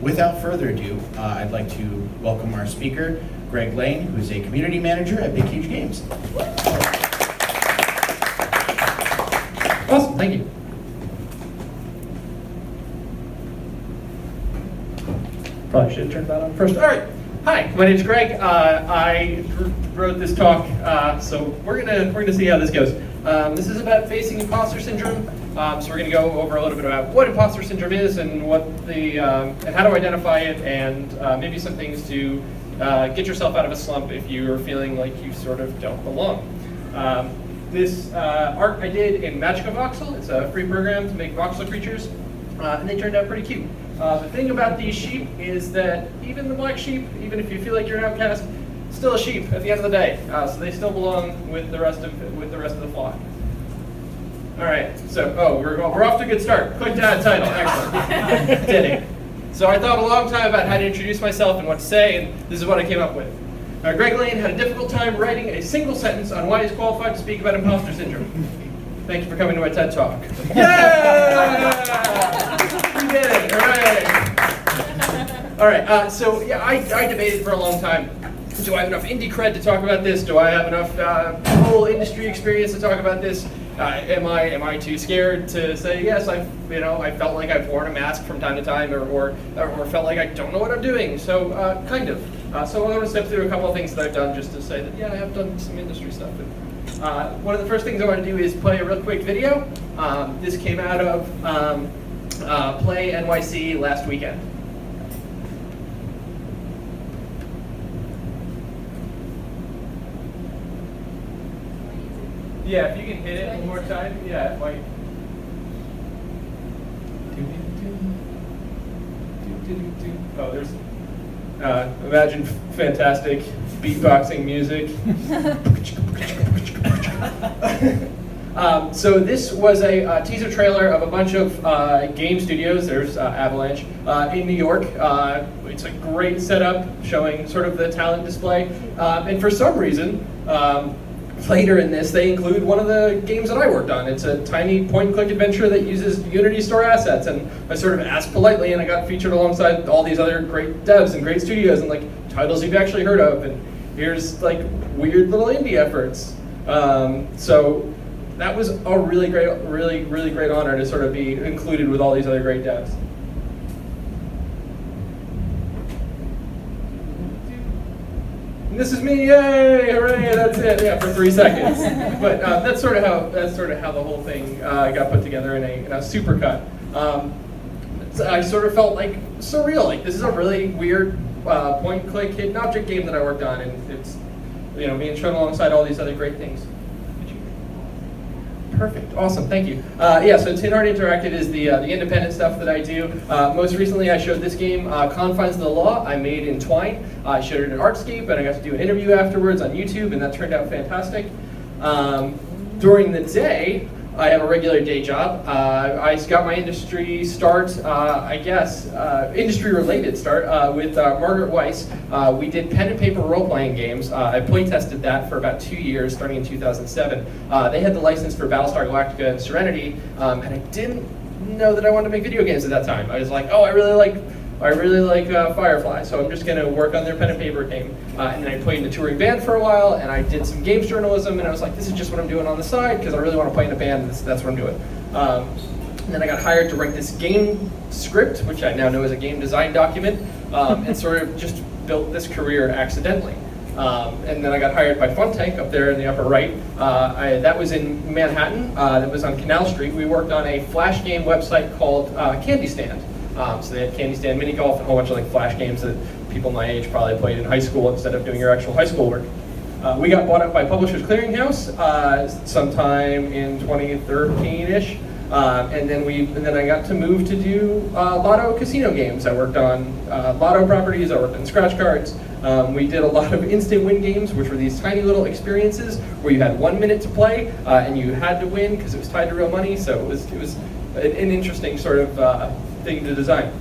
without further ado, I'd like to welcome our speaker, Greg Lane, who's a community manager at Big Huge Games. Awesome, thank you. Probably should have turned that on first. All right. Hi, my name's Greg. I wrote this talk, so we're gonna see how this goes. This is about facing imposter syndrome. So we're gonna go over a little bit about what imposter syndrome is and what and how to identify it, and maybe some things to get yourself out of a slump if you're feeling like you sort of don't belong. This art I did in Magica Voxel. It's a free program to make voxel creatures, and they turned out pretty cute. The thing about these sheep is that even the black sheep, even if you feel like you're an outcast, still a sheep at the end of the day. So they still belong with the rest of the flock. All right. So we're off to a good start. Quick title. Excellent. Did it. So I thought a long time about how to introduce myself and what to say, and this is what I came up with. Greg Lane had a difficult time writing a single sentence on why he's qualified to speak about imposter syndrome. Thank you for coming to my TED Talk. Yeah! You did it, hooray! All right, so yeah, I debated for a long time. Do I have enough indie cred to talk about this? Do I have enough whole industry experience to talk about this? Am I too scared to say yes? I felt like I've worn a mask from time to time, or felt like I don't know what I'm doing. So kind of. So I'm going to step through a couple of things that I've done just to say that yeah, I have done some industry stuff. One of the first things I want to do is play a real quick video. This came out of Play NYC last weekend. Yeah, if you can hit it one more time, yeah, it might. Oh, there's. Imagine fantastic beatboxing music. So this was a teaser trailer of a bunch of game studios. There's Avalanche in New York. It's a great setup showing sort of the talent display. And for some reason, later in this, they include one of the games that I worked on. It's a tiny point-and-click adventure that uses Unity store assets. And I sort of asked politely, and I got featured alongside all these other great devs and great studios and like titles you've actually heard of. And here's like weird little indie efforts. So that was a really great honor to sort of be included with all these other great devs. And this is me, yay, hooray, that's it, yeah, for 3 seconds. But that's sort of how the whole thing got put together in a supercut. So I sort of felt like surreal, like this is a really weird point-and-click hidden object game that I worked on, and it's being shown alongside all these other great things. Perfect, awesome, thank you. Yeah, so Tin Heart Interactive is the independent stuff that I do. Most recently I showed this game, Confines of the Law, I made in Twine. I showed it at Artscape, and I got to do an interview afterwards on YouTube, and that turned out fantastic. During the day, I have a regular day job. I got my industry start, industry-related start, with Margaret Weiss. We did pen and paper role-playing games. I play-tested that for about 2 years, starting in 2007. They had the license for Battlestar Galactica and Serenity, and I didn't know that I wanted to make video games at that time. I was like, oh, I really like Firefly, so I'm just going to work on their pen and paper game. And then I played in a touring band for a while, and I did some games journalism, and I was like, this is just what I'm doing on the side, because I really want to play in a band, and that's what I'm doing. And then I got hired to write this game script, which I now know is a game design document, and sort of just built this career accidentally. And then I got hired by Funtank up there in the upper right. That was in Manhattan. That was on Canal Street. We worked on a Flash game website called Candy Stand. So they had Candy Stand, Mini Golf, and a whole bunch of like Flash games that people my age probably played in high school instead of doing your actual high school work. We got bought up by Publishers Clearinghouse sometime in 2013-ish. And then I got to move to do Lotto casino games. I worked on Lotto properties, I worked on scratch cards. We did a lot of instant win games, which were these tiny little experiences where you had 1 minute to play and you had to win because it was tied to real money. So it was an interesting sort of thing to design.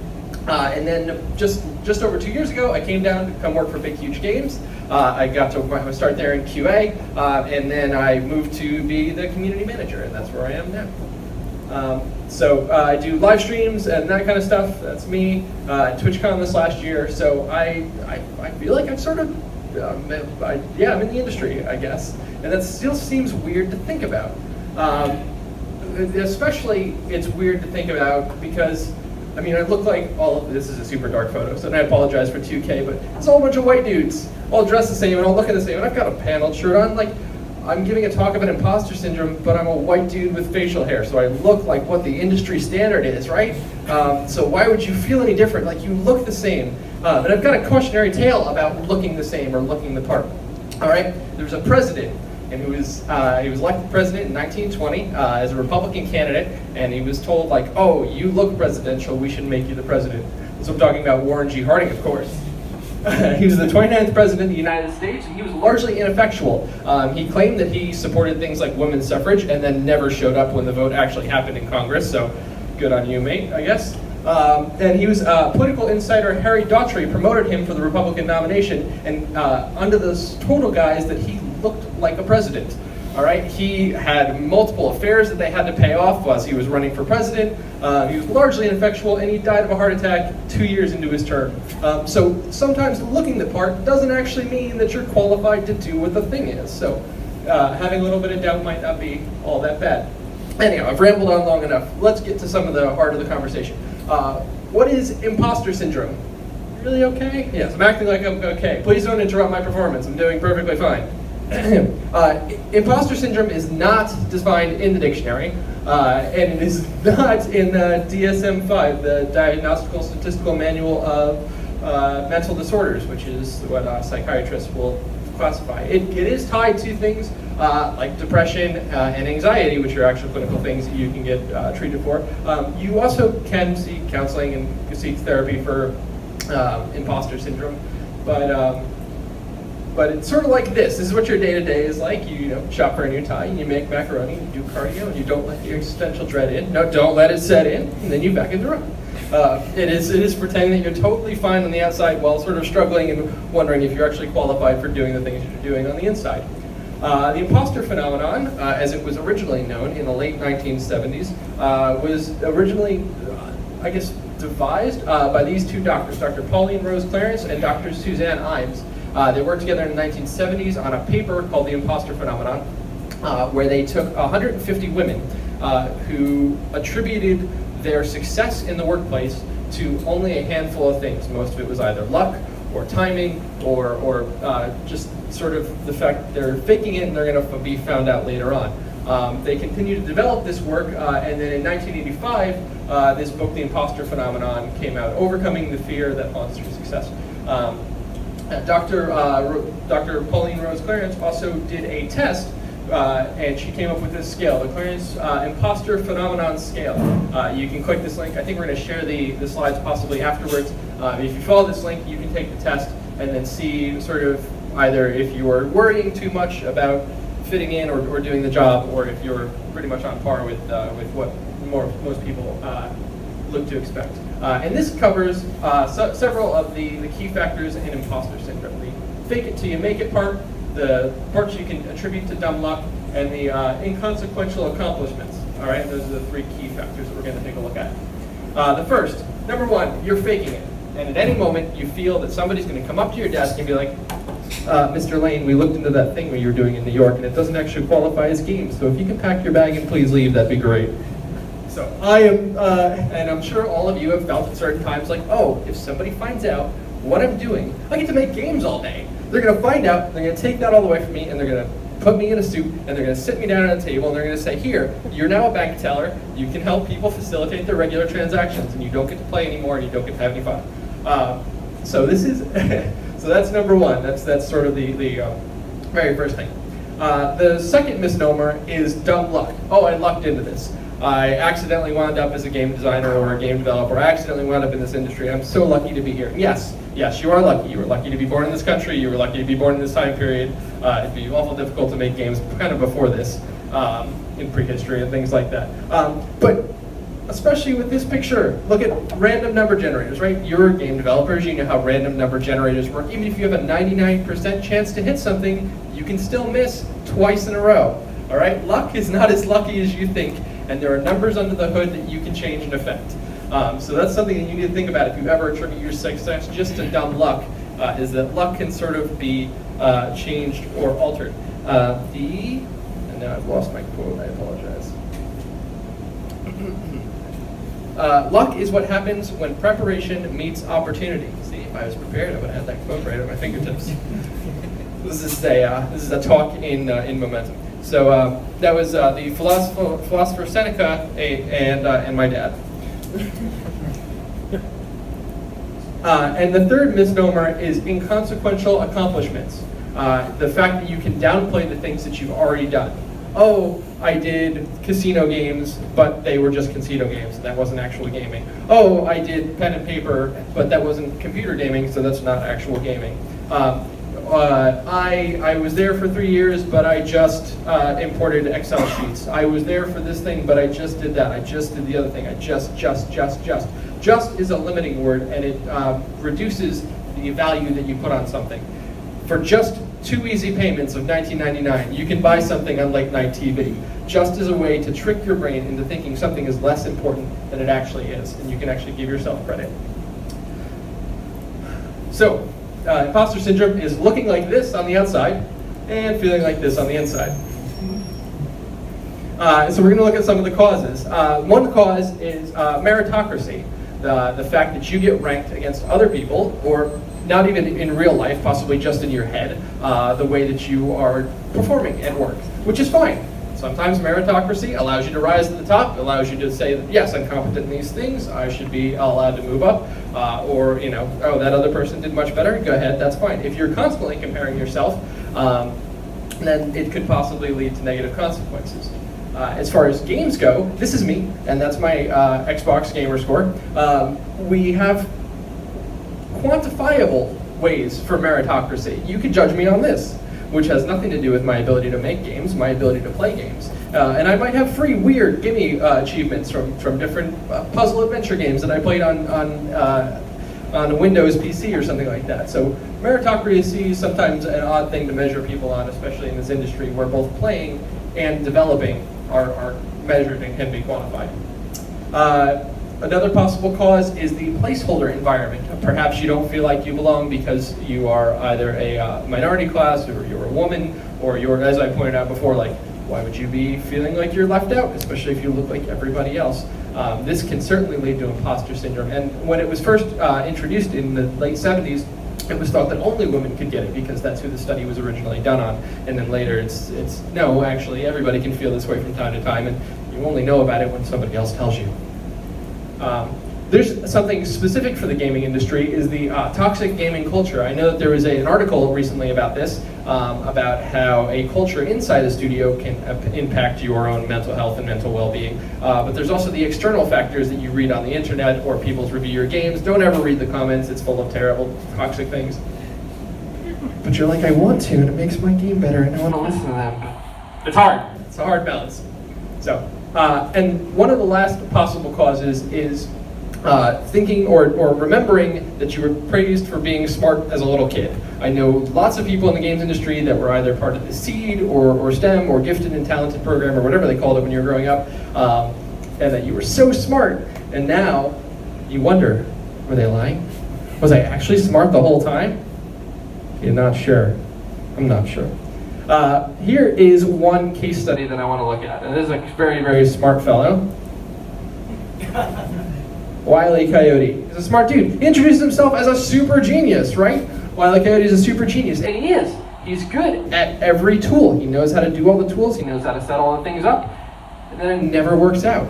And then just over 2 years ago, I came down to come work for Big Huge Games. I got to start there in QA, and then I moved to be the community manager, and that's where I am now. So I do live streams and that kind of stuff. That's me. TwitchCon this last year. So I feel like I'm sort of, I'm in the industry, I guess. And that still seems weird to think about. Especially it's weird to think about because, I mean, I look like this is a super dark photo, so I apologize for 2K, but it's a whole bunch of white dudes, all dressed the same and all looking the same, and I've got a paneled shirt on. Like, I'm giving a talk about imposter syndrome, but I'm a white dude with facial hair, so I look like what the industry standard is, right? So why would you feel any different? Like, you look the same. But I've got a cautionary tale about looking the same or looking the part. All right, there's a president, and he was elected president in 1920 as a Republican candidate, and he was told, like, oh, you look presidential, we should make you the president. So I'm talking about Warren G. Harding, of course. He was the 29th president of the United States, and he was largely ineffectual. He claimed that he supported things like women's suffrage and then never showed up when the vote actually happened in Congress, so good on you, mate, I guess. And he was political insider Harry Daughtry promoted him for the Republican nomination, and under this total guise that he looked like a president. All right, he had multiple affairs that they had to pay off while he was running for president. He was largely ineffectual, and he died of a heart attack 2 years into his term. So sometimes looking the part doesn't actually mean that you're qualified to do what the thing is. So having a little bit of doubt might not be all that bad. Anyhow, I've rambled on long enough. Let's get to some of the heart of the conversation. What is imposter syndrome? Really okay? Yes, I'm acting like I'm okay. Please don't interrupt my performance. I'm doing perfectly fine. Imposter syndrome is not defined in the dictionary, and it is not in the DSM-5, the Diagnostical Statistical Manual of Mental Disorders, which is what psychiatrists will classify. It is tied to things like depression and anxiety, which are actual clinical things that you can get treated for. You also can seek counseling and seek therapy for imposter syndrome, but it's sort of like this. This is what your day-to-day is like. You shop for a new tie, and you make macaroni, and you do cardio, and you don't let your existential dread in. No, don't let it set in, and then you back into run. It is pretending that you're totally fine on the outside while sort of struggling and wondering if you're actually qualified for doing the things you're doing on the inside. The imposter phenomenon, as it was originally known in the late 1970s, was originally, I guess, devised by these two doctors, Dr. Pauline Rose Clarence and Dr. Suzanne Imes. They worked together in the 1970s on a paper called The Imposter Phenomenon, where they took 150 women who attributed their success in the workplace to only a handful of things. Most of it was either luck or timing or just sort of the fact that they're faking it and they're going to be found out later on. They continued to develop this work, and then in 1985, this book, The Imposter Phenomenon, came out, overcoming the fear that haunts your success. Dr. Pauline Rose Clarence also did a test, and she came up with this scale, the Clarence Imposter Phenomenon Scale. You can click this link. I think we're going to share the slides possibly afterwards. If you follow this link, you can take the test and then see sort of either if you are worrying too much about fitting in or doing the job, or if you're pretty much on par with what most people look to expect. And this covers several of the key factors in imposter syndrome. The fake it till you make it part, the parts you can attribute to dumb luck, and the inconsequential accomplishments. All right, those are the three key factors that we're going to take a look at. The first, number one, you're faking it. And at any moment, you feel that somebody's going to come up to your desk and be like, Mr. Lane, we looked into that thing that you were doing in New York, and it doesn't actually qualify as games. So if you can pack your bag and please leave, that'd be great. So I am, and I'm sure all of you have felt at certain times like, oh, if somebody finds out what I'm doing, I get to make games all day. They're going to find out, they're going to take that all the way from me, and they're going to put me in a suit, and they're going to sit me down at a table, and they're going to say, here, you're now a bank teller, you can help people facilitate their regular transactions, and you don't get to play anymore, and you don't get to have any fun. So this is, so that's number one. That's sort of the very first thing. The second misnomer is dumb luck. Oh, I lucked into this. I accidentally wound up as a game designer or a game developer. I accidentally wound up in this industry. I'm so lucky to be here. Yes, you are lucky. You were lucky to be born in this country. You were lucky to be born in this time period. It'd be awful difficult to make games kind of before this, in prehistory and things like that. But especially with this picture, look at random number generators, right? You're game developers, you know how random number generators work. Even if you have a 99% chance to hit something, you can still miss twice in a row, all right? Luck is not as lucky as you think, and there are numbers under the hood that you can change and affect. So that's something that you need to think about if you ever attribute your success just to dumb luck, is that luck can sort of be changed or altered. And now I've lost my quote, I apologize. Luck is what happens when preparation meets opportunity. See, if I was prepared, I would have had that quote right at my fingertips. This is a talk in Momentum. So that was the philosopher Seneca and my dad. And the third misnomer is inconsequential accomplishments. The fact that you can downplay the things that you've already done. Oh, I did casino games, but they were just casino games. That wasn't actual gaming. Oh, I did pen and paper, but that wasn't computer gaming, so that's not actual gaming. I was there for 3 years, but I just imported Excel sheets. I was there for this thing, but I just did that. I just did the other thing. I just. Just is a limiting word, and it reduces the value that you put on something. For just 2 easy payments of $19.99, you can buy something on late night TV. Just as a way to trick your brain into thinking something is less important than it actually is, and you can actually give yourself credit. So, imposter syndrome is looking like this on the outside and feeling like this on the inside. So we're going to look at some of the causes. One cause is meritocracy, the fact that you get ranked against other people, or not even in real life, possibly just in your head, the way that you are performing at work, which is fine. Sometimes meritocracy allows you to rise to the top, allows you to say that, yes, I'm competent in these things, I should be allowed to move up, or, oh, that other person did much better, go ahead, that's fine. If you're constantly comparing yourself, then it could possibly lead to negative consequences. As far as games go, this is me, and that's my Xbox gamer score. We have quantifiable ways for meritocracy. You could judge me on this, which has nothing to do with my ability to make games, my ability to play games. And I might have free, weird, gimme achievements from different puzzle adventure games that I played on a Windows PC or something like that. So meritocracy is sometimes an odd thing to measure people on, especially in this industry where both playing and developing are measured and can be quantified. Another possible cause is the placeholder environment. Perhaps you don't feel like you belong because you are either a minority class, or you're a woman, or you're, as I pointed out before, like, why would you be feeling like you're left out, especially if you look like everybody else? This can certainly lead to imposter syndrome. And when it was first introduced in the late 70s, it was thought that only women could get it because that's who the study was originally done on. And then later it's no, actually everybody can feel this way from time to time, and you only know about it when somebody else tells you. There's something specific for the gaming industry, is the toxic gaming culture. I know that there was an article recently about this, about how a culture inside the studio can impact your own mental health and mental well-being. But there's also the external factors that you read on the internet, or people's review your games. Don't ever read the comments, it's full of terrible, toxic things. But you're like, I want to, and it makes my game better, and I want to listen to them. It's hard. It's a hard balance. So, and one of the last possible causes is thinking or remembering that you were praised for being smart as a little kid. I know lots of people in the games industry that were either part of the SEED or STEM or gifted and talented program or whatever they called it when you were growing up, and that you were so smart, and now you wonder, were they lying? Was I actually smart the whole time? You're not sure. I'm not sure. Here is one case study that I want to look at, and this is a very, very smart fellow. Wile E. Coyote. He's a smart dude. He introduced himself as a super genius, right? Wile E. Coyote is a super genius, and he is. He's good at every tool. He knows how to do all the tools. He knows how to set all the things up, and then it never works out.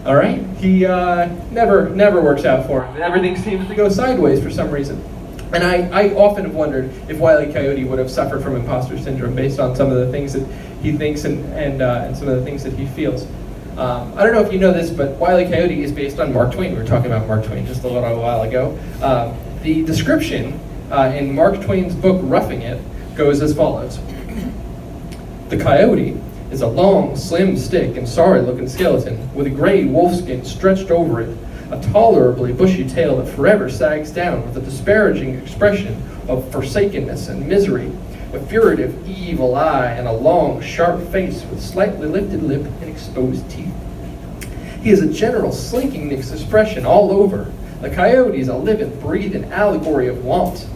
All right? He never works out for him. Everything seems to go sideways for some reason. And I often have wondered if Wile E. Coyote would have suffered from imposter syndrome based on some of the things that he thinks and some of the things that he feels. I don't know if you know this, but Wile E. Coyote is based on Mark Twain. We were talking about Mark Twain just a little while ago. The description in Mark Twain's book, Roughing It, goes as follows. The coyote is a long, slim stick and sorry-looking skeleton with a gray wolfskin stretched over it, a tolerably bushy tail that forever sags down with a disparaging expression of forsakenness and misery, a furtive, evil eye, and a long, sharp face with slightly lifted lip and exposed teeth. He is a general slinking expression all over. The coyote is a living, breathing allegory of want.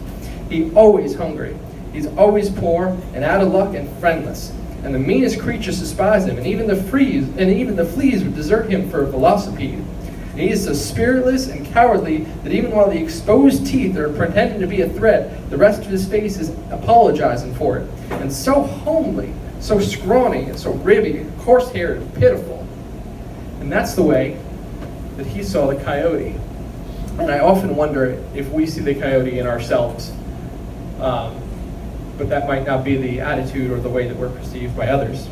He's always hungry. He's always poor and out of luck and friendless. And the meanest creatures despise him, and even the fleas would desert him for a velocipede. And he is so spiritless and cowardly that even while the exposed teeth are pretending to be a threat, the rest of his face is apologizing for it. And so homely, so scrawny, and so ribby, and coarse-haired, and pitiful. And that's the way that he saw the coyote. And I often wonder if we see the coyote in ourselves. But that might not be the attitude or the way that we're perceived by others.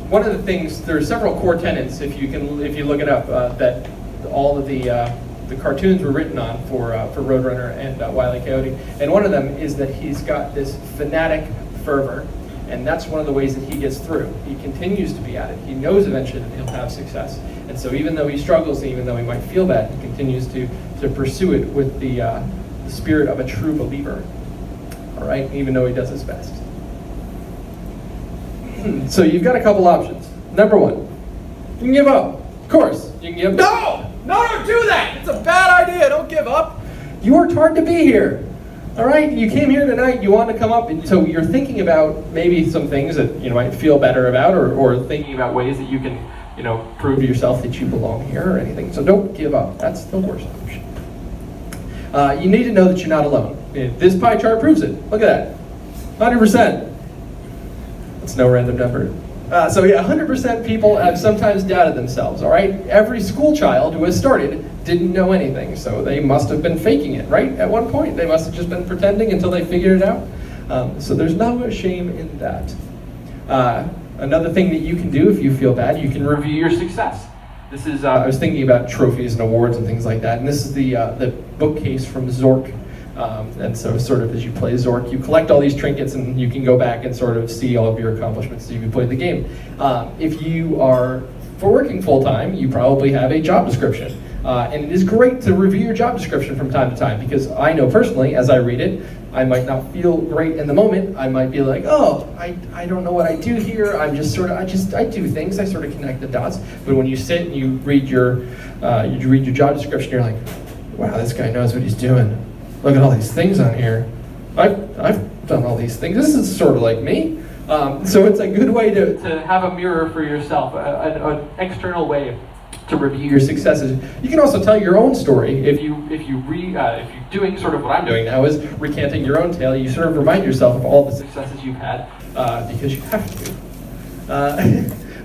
One of the things, there are several core tenets, if you look it up, that all of the cartoons were written on for Roadrunner and Wile E. Coyote. And one of them is that he's got this fanatic fervor, and that's one of the ways that he gets through. He continues to be at it. He knows eventually that he'll have success. And so even though he struggles, and even though he might feel bad, he continues to pursue it with the spirit of a true believer. All right, even though he does his best. So you've got a couple options. Number one, you can give up. Of course, you can give up. No, don't do that. It's a bad idea. Don't give up. You worked hard to be here. All right, you came here tonight. You want to come up, and so you're thinking about maybe some things that you might feel better about, or thinking about ways that you can, prove to yourself that you belong here or anything. So don't give up. That's the worst option. You need to know that you're not alone. This pie chart proves it. Look at that. 100%. That's no random number. 100% people have sometimes doubted themselves, all right? Every school child who has started didn't know anything, so they must have been faking it, right? At one point, they must have just been pretending until they figured it out. So there's no shame in that. Another thing that you can do if you feel bad, you can review your success. This is, I was thinking about trophies and awards and things like that, and this is the bookcase from Zork. And so sort of as you play Zork, you collect all these trinkets and you can go back and sort of see all of your accomplishments as you play the game. If you are working full-time, you probably have a job description. And it is great to review your job description from time to time, because I know personally, as I read it, I might not feel great in the moment. I might be like, oh, I don't know what I do here. I'm just sort of, I do things. I sort of connect the dots. But when you sit and you read your job description, you're like, wow, this guy knows what he's doing. Look at all these things on here. I've done all these things. This is sort of like me. So it's a good way to have a mirror for yourself, an external way to review your successes. You can also tell your own story. If you're doing sort of what I'm doing now, is recanting your own tale. You sort of remind yourself of all the successes you've had, because you have to.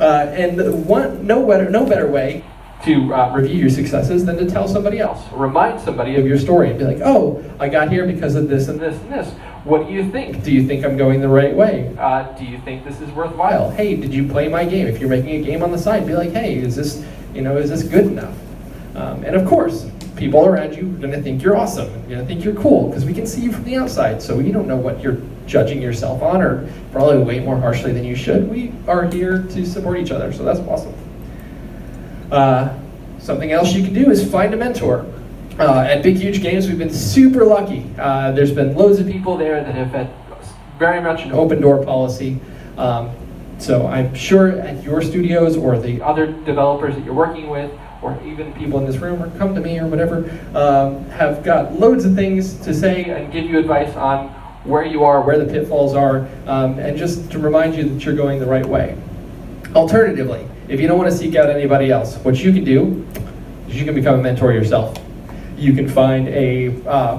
And no better way to review your successes than to tell somebody else. Remind somebody of your story and be like, oh, I got here because of this and this and this. What do you think? Do you think I'm going the right way? Do you think this is worthwhile? Hey, did you play my game? If you're making a game on the side, be like, hey, is this good enough? And of course, people around you are going to think you're awesome. They're going to think you're cool, because we can see you from the outside, so you don't know what you're judging yourself on, or probably way more harshly than you should. We are here to support each other, so that's awesome. Something else you can do is find a mentor. At Big Huge Games, we've been super lucky. There's been loads of people there that have had very much an open door policy. So I'm sure at your studios or the other developers that you're working with, or even people in this room, or come to me or whatever, have got loads of things to say and give you advice on where you are, where the pitfalls are, and just to remind you that you're going the right way. Alternatively, if you don't want to seek out anybody else, what you can do is you can become a mentor yourself. You can find a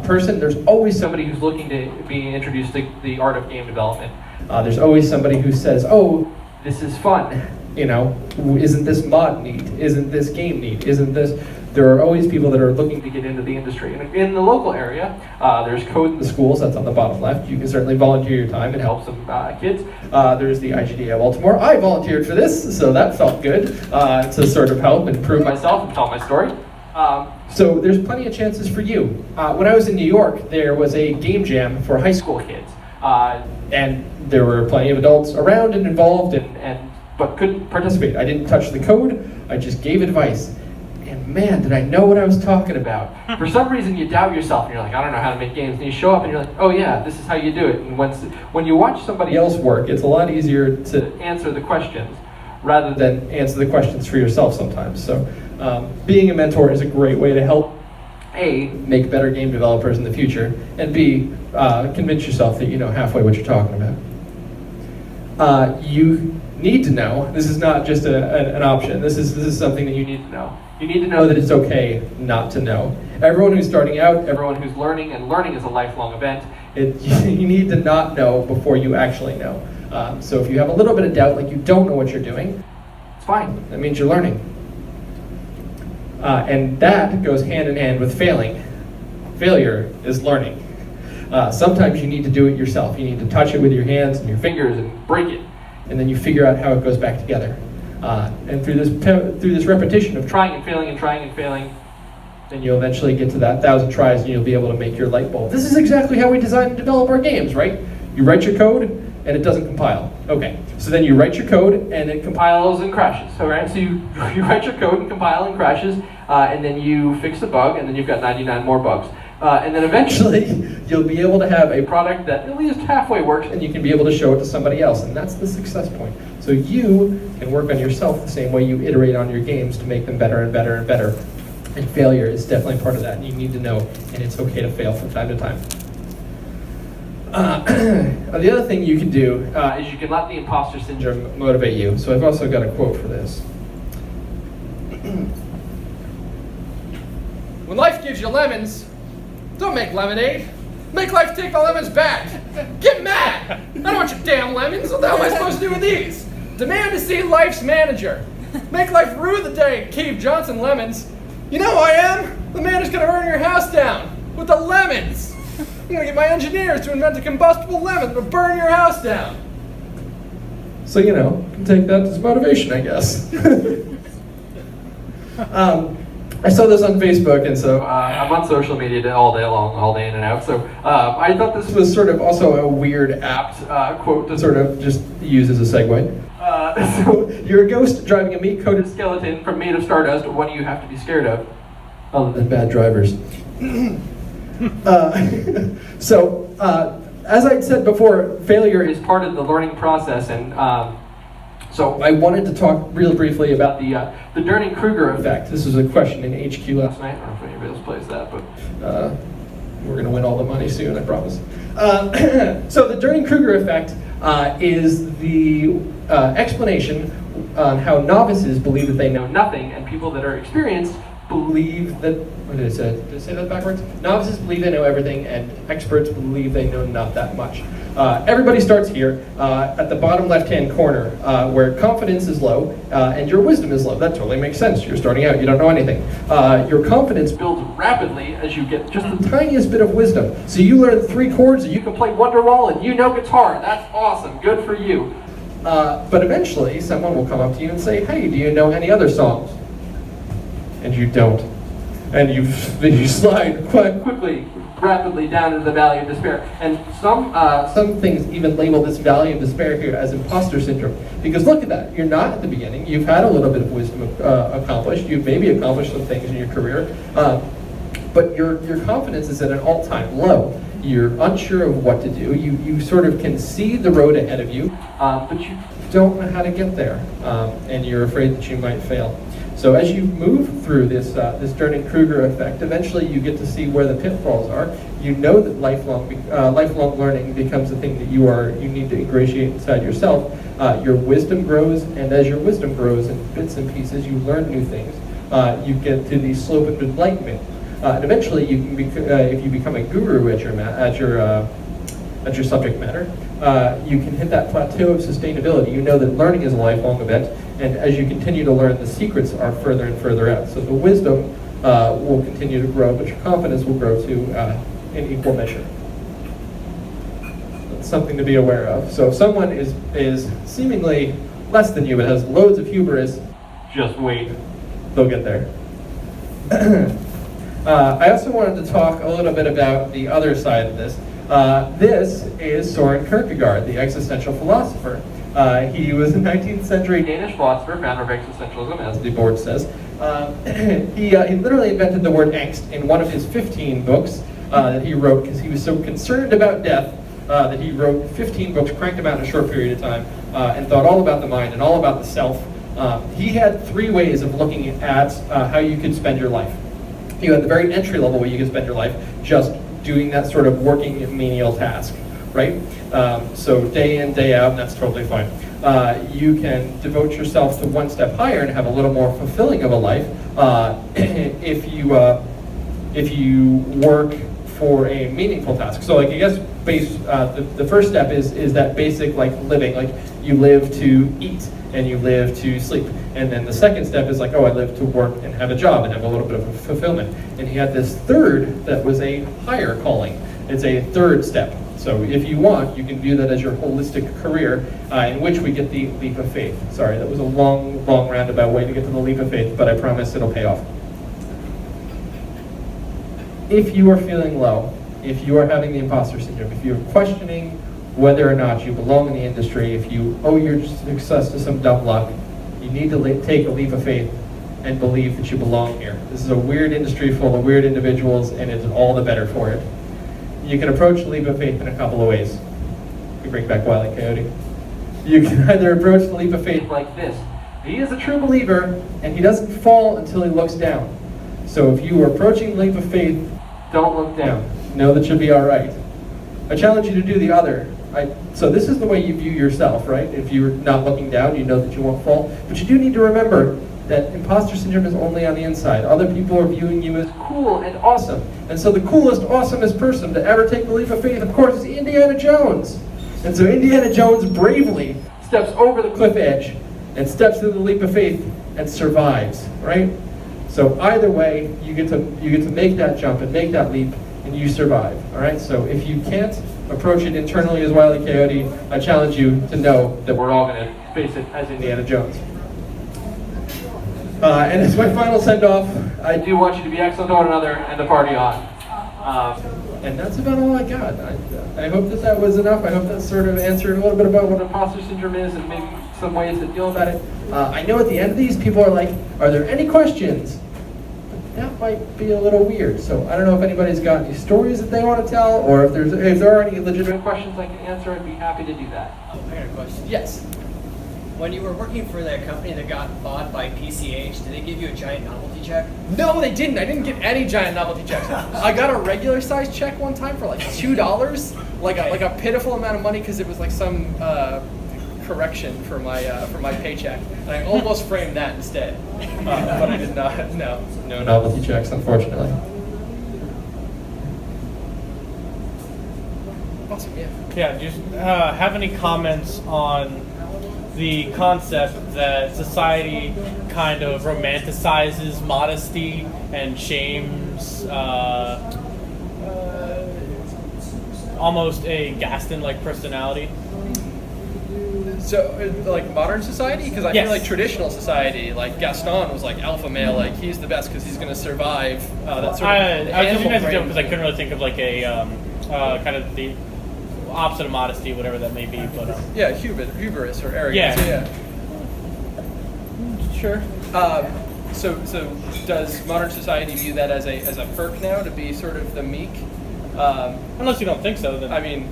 person. There's always somebody who's looking to be introduced to the art of game development. There's always somebody who says, oh, this is fun. Isn't this mod neat? Isn't this game neat? Isn't this? There are always people that are looking to get into the industry. And in the local area, there's Code in the Schools, that's on the bottom left. You can certainly volunteer your time and help some kids. There's the IGDA Baltimore. I volunteered for this, so that felt good to sort of help and prove myself and tell my story. So there's plenty of chances for you. When I was in New York, there was a game jam for high school kids. And there were plenty of adults around and involved, but couldn't participate. I didn't touch the code, I just gave advice. And man, did I know what I was talking about. For some reason, you doubt yourself, and you're like, I don't know how to make games. And you show up, and you're like, oh yeah, this is how you do it. And when you watch somebody else work, it's a lot easier to answer the questions. rather than answer the questions for yourself sometimes. So being a mentor is a great way to help A, make better game developers in the future, and B, convince yourself that you know halfway what you're talking about. You need to know, this is not just an option, this is something that you need to know. You need to know that it's okay not to know. Everyone who's starting out, everyone who's learning, and learning is a lifelong event, you need to not know before you actually know. So if you have a little bit of doubt, like you don't know what you're doing, it's fine, that means you're learning. And that goes hand in hand with failing. Failure is learning. Sometimes you need to do it yourself. You need to touch it with your hands and your fingers and break it, and then you figure out how it goes back together. And through this repetition of trying and failing, then you'll eventually get to that 1,000 tries and you'll be able to make your light bulb. This is exactly how we design and develop our games, right? You write your code and it doesn't compile. Okay, so then you write your code and it compiles and crashes. All right, so you write your code and compile and crashes, and then you fix the bug, and then you've got 99 more bugs. And then eventually, you'll be able to have a product that at least halfway works, and you can be able to show it to somebody else, and that's the success point. So you can work on yourself the same way you iterate on your games to make them better and better and better. And failure is definitely part of that, and you need to know, and it's okay to fail from time to time. The other thing you can do is you can let the imposter syndrome motivate you. So I've also got a quote for this. When life gives you lemons, don't make lemonade. Make life take the lemons back. Get mad. I don't want your damn lemons. What the hell am I supposed to do with these? Demand to see life's manager. Make life rue the day, Cave Johnson Lemons. You know who I am? The man who's gonna burn your house down with the lemons. I'm gonna get my engineers to invent a combustible lemon to burn your house down. So, you know, you can take that as motivation, I guess. I saw this on Facebook, and so I'm on social media all day long, all day in and out. So I thought this was sort of also a weird, apt quote to sort of just use as a segue. So you're a ghost driving a meat-coated skeleton from made of stardust. What do you have to be scared of? Other than bad drivers. As I said before, failure is part of the learning process, and so I wanted to talk real briefly about the Dunning-Kruger effect. This was a question in HQ last night. I don't know if anybody else plays that, but we're going to win all the money soon, I promise. So the Dunning-Kruger effect is the explanation on how novices believe that they know nothing, and people that are experienced believe that, what did I say? Did I say that backwards? Novices believe they know everything, and experts believe they know not that much. Everybody starts here at the bottom left-hand corner where confidence is low and your wisdom is low. That totally makes sense. You're starting out, you don't know anything. Your confidence builds rapidly as you get just the tiniest bit of wisdom. So you learn 3 chords and you can play Wonderwall and you know guitar. That's awesome, good for you. But eventually someone will come up to you and say, hey, do you know any other songs? And you don't. And you slide quite quickly, rapidly down into the valley of despair. And some things even label this valley of despair here as imposter syndrome. Because look at that, you're not at the beginning. You've had a little bit of wisdom accomplished. You've maybe accomplished some things in your career. But your confidence is at an all-time low. You're unsure of what to do. You sort of can see the road ahead of you, but you don't know how to get there. And you're afraid that you might fail. So as you move through this Dunning-Kruger effect, eventually you get to see where the pitfalls are. You know that lifelong learning becomes a thing that you need to ingratiate inside yourself. Your wisdom grows, and as your wisdom grows in bits and pieces, you learn new things. You get to the slope of enlightenment, and eventually you can if you become a guru at your subject matter, you can hit that plateau of sustainability. You know that learning is a lifelong event. And as you continue to learn, the secrets are further and further out. So the wisdom will continue to grow, but your confidence will grow too in equal measure. That's something to be aware of. So if someone is seemingly less than you, but has loads of hubris, just wait. They'll get there. I also wanted to talk a little bit about the other side of this. This is Soren Kierkegaard, the existential philosopher. He was a 19th century Danish philosopher, founder of existentialism, as the board says. He literally invented the word angst in one of his 15 books that he wrote because he was so concerned about death that he wrote 15 books, cranked them out in a short period of time, and thought all about the mind and all about the self. He had 3 ways of looking at how you could spend your life. You had the very entry level way you could spend your life, just doing that sort of working menial task, right? So day in, day out, and that's totally fine. You can devote yourself to one step higher and have a little more fulfilling of a life if you work for a meaningful task. So like I guess the first step is that basic like living, like you live to eat and you live to sleep. And then the second step is like, oh, I live to work and have a job and have a little bit of a fulfillment. And he had this third that was a higher calling. It's a third step. So if you want, you can view that as your holistic career, in which we get the leap of faith. Sorry, that was a long roundabout way to get to the leap of faith, but I promise it'll pay off. If you are feeling low, if you are having the imposter syndrome, if you're questioning whether or not you belong in the industry, if you owe your success to some dumb luck, you need to take a leap of faith and believe that you belong here. This is a weird industry full of weird individuals, and it's all the better for it. You can approach the leap of faith in a couple of ways. We bring back Wile E. Coyote. You can either approach the leap of faith like this. He is a true believer, and he doesn't fall until he looks down. So if you are approaching the leap of faith, don't look down. Know that you'll be all right. I challenge you to do the other. So this is the way you view yourself, right? If you're not looking down, you know that you won't fall. But you do need to remember that imposter syndrome is only on the inside. Other people are viewing you as cool and awesome. And so the coolest, awesomest person to ever take the leap of faith, of course, is Indiana Jones. And so Indiana Jones bravely steps over the cliff edge and steps through the leap of faith and survives, right? So either way, you get to make that jump and make that leap, and you survive, all right? So if you can't approach it internally as Wile E. Coyote, I challenge you to know that we're all going to face it as Indiana Jones. And as my final send-off, I do want you to be excellent to one another and to party on. And that's about all I got. I hope that was enough. I hope that sort of answered a little bit about what imposter syndrome is and maybe some ways to deal about it. I know at the end of these, people are like, are there any questions? But that might be a little weird. So I don't know if anybody's got any stories that they want to tell, or if there are any legitimate questions I can answer, I'd be happy to do that. Oh, I got a question. Yes. When you were working for that company that got bought by PCH, did they give you a giant novelty check? No, they didn't. I didn't get any giant novelty checks. I got a regular size check one time for like $2, like a pitiful amount of money because it was like some correction for my paycheck, and I almost framed that instead, but I did not. No novelty checks, unfortunately. Awesome. Yeah. Yeah, do you have any comments on the concept that society kind of romanticizes modesty and shames almost a Gaston-like personality? So, like modern society? Because I Yes. feel like traditional society, like Gaston was like alpha male, like he's the best because he's going to survive. That sort of I was using animal that as a frame joke because I thing. couldn't really think of like a kind of the opposite of modesty, whatever that may be. But Yeah, hubris or arrogance. Yeah. Sure. So does modern society view that as a perk now to be sort of the meek? Unless you don't think so, then I mean,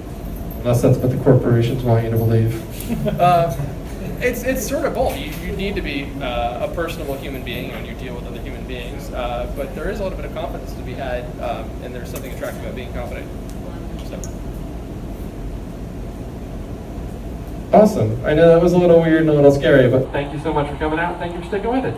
Unless that's what the corporations want you to believe. it's sort of both. You need to be a personable human being when you deal with other human beings, but there is a little bit of confidence to be had, and there's something attractive about being confident. So. Awesome. I know that was a little weird and a little scary, but thank you so much for coming out. Thank you for sticking with it.